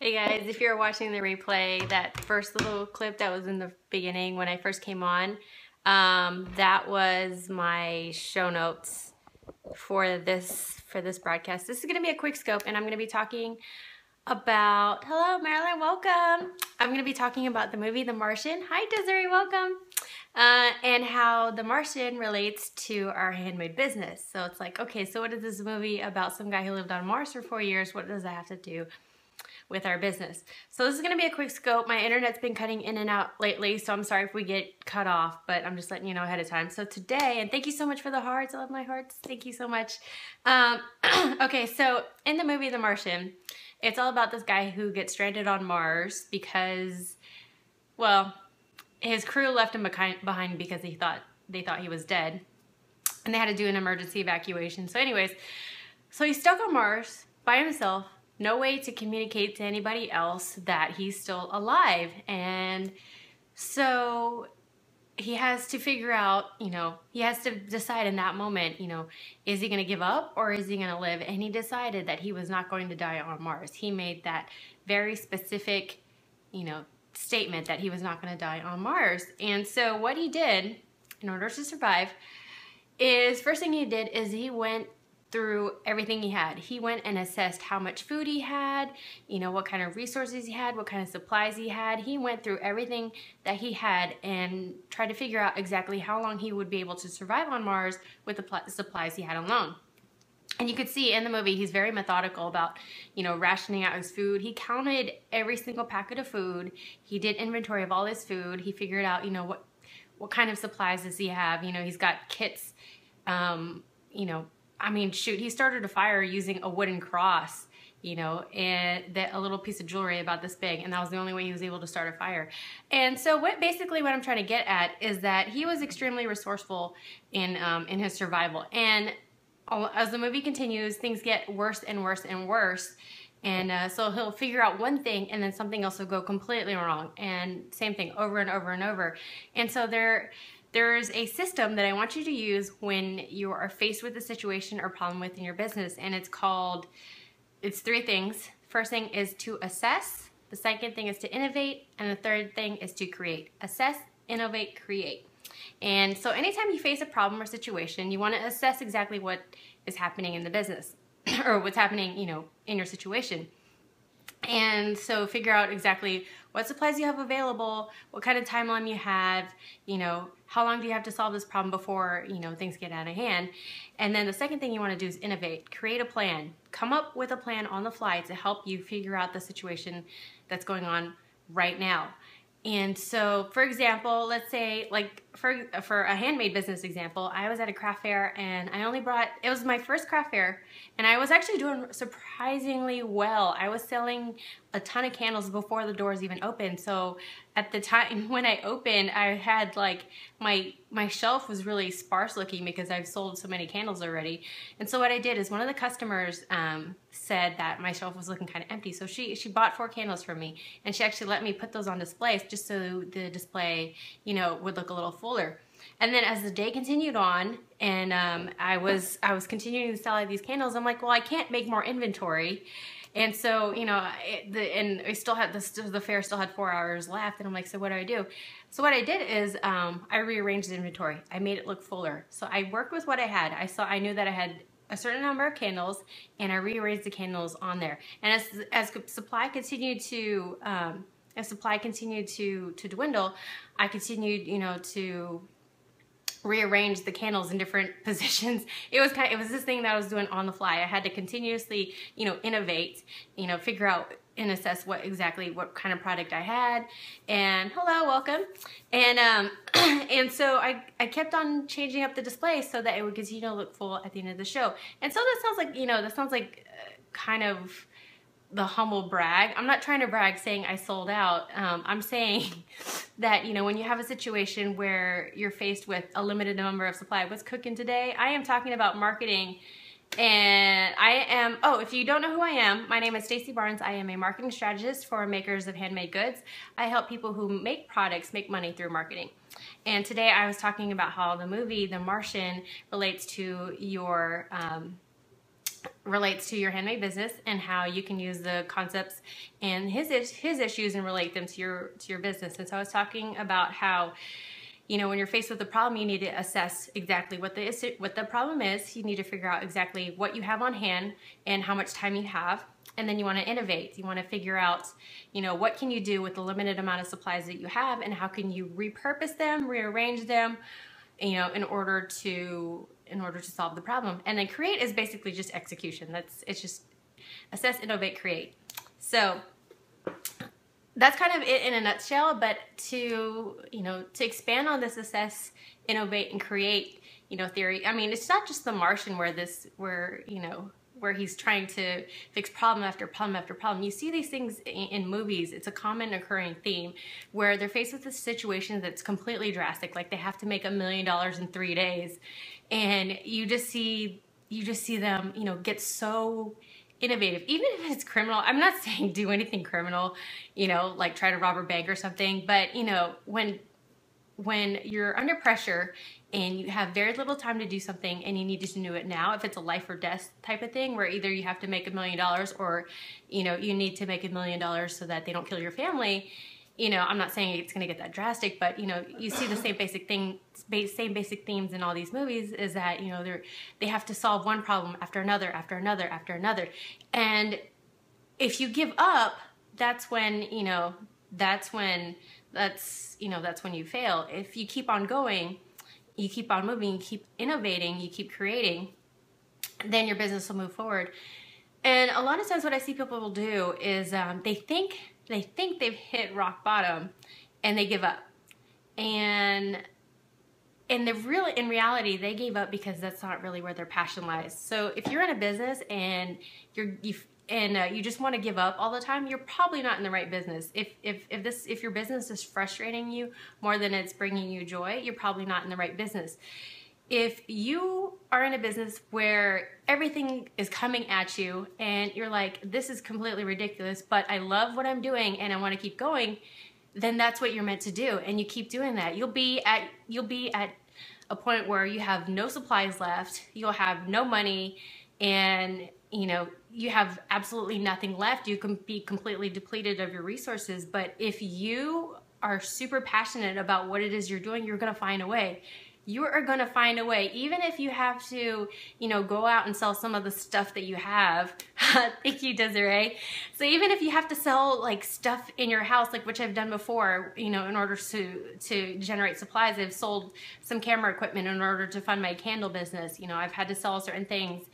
Hey guys, if you're watching the replay, that first little clip that was in the beginning when I first came on, that was my show notes for this broadcast. This is going to be a quick scope, and I'm going to be talking about, hello Marilyn, welcome. I'm going to be talking about the movie The Martian. Hi Desiree, welcome. And how The Martian relates to our handmade business. So it's like, okay, so what is this movie about some guy who lived on Mars for 4 years? What does that have to do with our business? So this is going to be a quick scope. My internet's been cutting in and out lately, so I'm sorry if we get cut off, but I'm just letting you know ahead of time. So today, and thank you so much for the hearts. I love my hearts. Thank you so much. Okay, so in the movie The Martian, it's all about this guy who gets stranded on Mars because, well, his crew left him behind because they thought he was dead, and they had to do an emergency evacuation. So anyways, so he's stuck on Mars by himself, no way to communicate to anybody else that he's still alive. And so he has to figure out, he has to decide in that moment, is he going to give up or is he going to live? And he decided that he was not going to die on Mars. He made that very specific, statement that he was not going to die on Mars. And so what he did in order to survive is, first thing he did is he went through everything he had. He went and assessed how much food he had, what kind of resources he had, what kind of supplies he had. He went through everything that he had and tried to figure out exactly how long he would be able to survive on Mars with the supplies he had alone. And you could see in the movie, he's very methodical about, rationing out his food. He counted every single packet of food. He did inventory of all his food. He figured out, what kind of supplies does he have? He's got kits, he started a fire using a wooden cross, and a little piece of jewelry about this big, and that was the only way he was able to start a fire. And so basically what I'm trying to get at is that he was extremely resourceful in his survival. And as the movie continues, things get worse and worse and worse. And so he'll figure out one thing and then something else will go completely wrong. And same thing over and over and over. And so there's a system that I want you to use when you are faced with a situation or problem within your business. And it's three things. First thing is to assess. The second thing is to innovate. And the third thing is to create. Assess, innovate, create. And so anytime you face a problem or situation, you want to assess exactly what is happening in the business or what's happening, in your situation. And so figure out exactly what supplies you have available, what kind of timeline you have, how long do you have to solve this problem before, things get out of hand. And then the second thing you want to do is innovate, create a plan, come up with a plan on the fly to help you figure out the situation that's going on right now. And so, for example, let's say, like, for a handmade business example, I was at a craft fair and it was my first craft fair, and I was actually doing surprisingly well. I was selling a ton of candles before the doors even opened. So at the time when I opened, I had my shelf was really sparse looking because I've sold so many candles already. And so what I did is one of the customers said that my shelf was looking kind of empty. So she bought 4 candles from me, and she actually let me put those on display just so the display, would look a little fuller. And then as the day continued on, and I was continuing to sell these candles, I'm like, well, I can't make more inventory. And so, I still had the fair still had 4 hours left, and I'm like, so what do I do? So what I did is I rearranged the inventory. I made it look fuller. So I worked with what I had. I knew that I had a certain number of candles, and I rearranged the candles on there. And as supply continued to dwindle, I continued, to rearrange the candles in different positions. It was this thing that I was doing on the fly. I had to continuously, innovate, figure out and assess what kind of product I had. And hello, welcome. And and so I kept on changing up the display so that it would continue to look full at the end of the show. And so that sounds like kind of the humble brag. I'm not trying to brag saying I sold out. I'm saying that, when you have a situation where you're faced with a limited number of supply, what's cooking today? I am talking about marketing. And if you don't know who I am, my name is Stacey Barnes. I am a marketing strategist for makers of handmade goods. I help people who make products make money through marketing. And today I was talking about how the movie The Martian relates to your relates to your handmade business and how you can use the concepts and his issues and relate them to your business. And so I was talking about how, you know, when you're faced with a problem, you need to assess exactly what the problem is. You need to figure out exactly what you have on hand and how much time you have. And then you want to innovate. You want to figure out, you know, what can you do with the limited amount of supplies that you have, and how can you repurpose them, rearrange them, you know, in order to solve the problem. And then create is basically just execution. It's just assess, innovate, create. So that's kind of it in a nutshell. But to, you know, to expand on this assess, innovate, and create, you know, theory, I mean, it's not just the Martian where he's trying to fix problem after problem after problem. You see these things in movies. It's a common occurring theme where they're faced with a situation that's completely drastic, like they have to make $1 million in 3 days, and you just see them, you know, get so innovative. Even if it's criminal, I'm not saying do anything criminal, you know, like try to rob a bank or something, but you know, when you're under pressure and you have very little time to do something and you need to do it now, if it's a life or death type of thing where either you have to make $1 million or, you know, you need to make $1 million so that they don't kill your family, you know, I'm not saying it's going to get that drastic, but you know, you see the same basic themes in all these movies, is that, you know, they have to solve one problem after another, after another, after another. And if you give up, that's when you fail. If you keep on going, you keep on moving, you keep innovating, you keep creating, then your business will move forward. And a lot of times what I see people will do is they think they've hit rock bottom and they give up. And in reality, they gave up because that's not really where their passion lies. So if you're in a business and you just want to give up all the time, you're probably not in the right business. If your business is frustrating you more than it's bringing you joy, you're probably not in the right business. If you are in a business where everything is coming at you and you're like, this is completely ridiculous, but I love what I'm doing and I want to keep going, then that's what you're meant to do. And you keep doing that. You'll be at a point where you have no supplies left, you'll have no money, and you know, you have absolutely nothing left. You can be completely depleted of your resources. But if you are super passionate about what it is you're doing, you're going to find a way. You are going to find a way, even if you have to, you know, go out and sell some of the stuff that you have. Thank you, Desiree. So even if you have to sell like stuff in your house, like which I've done before, you know, in order to generate supplies, I've sold some camera equipment in order to fund my candle business. You know, I've had to sell certain things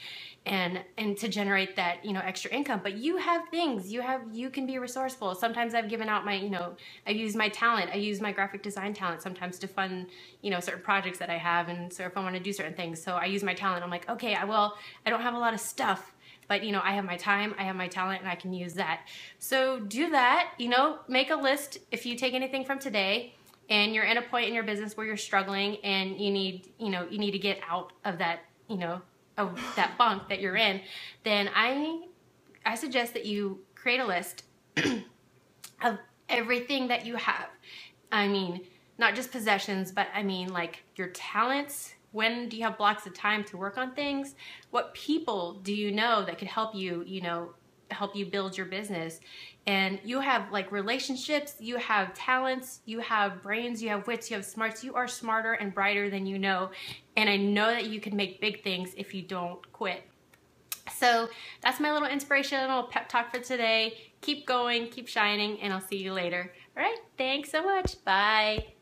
and to generate that, you know, extra income. But you have things, you can be resourceful. Sometimes I've given out my, you know, I use my talent, I use my graphic design talent sometimes to fund, you know, certain projects that I have. And so if I want to do certain things, so I use my talent. I'm like, okay, I don't have a lot of stuff, but you know, I have my time, I have my talent, and I can use that. So do that, you know, make a list. If you take anything from today and you're in a point in your business where you're struggling and you need to get out of that, you know, of that bunk that you're in, then I suggest that you create a list of everything that you have. I mean, not just possessions, but I mean like your talents. When do you have blocks of time to work on things? What people do you know that could help you, you know, help you build your business? And you have like relationships, you have talents, you have brains, you have wits, you have smarts. You are smarter and brighter than you know. And I know that you can make big things if you don't quit. So that's my little inspirational pep talk for today. Keep going, keep shining, and I'll see you later. All right, thanks so much. Bye.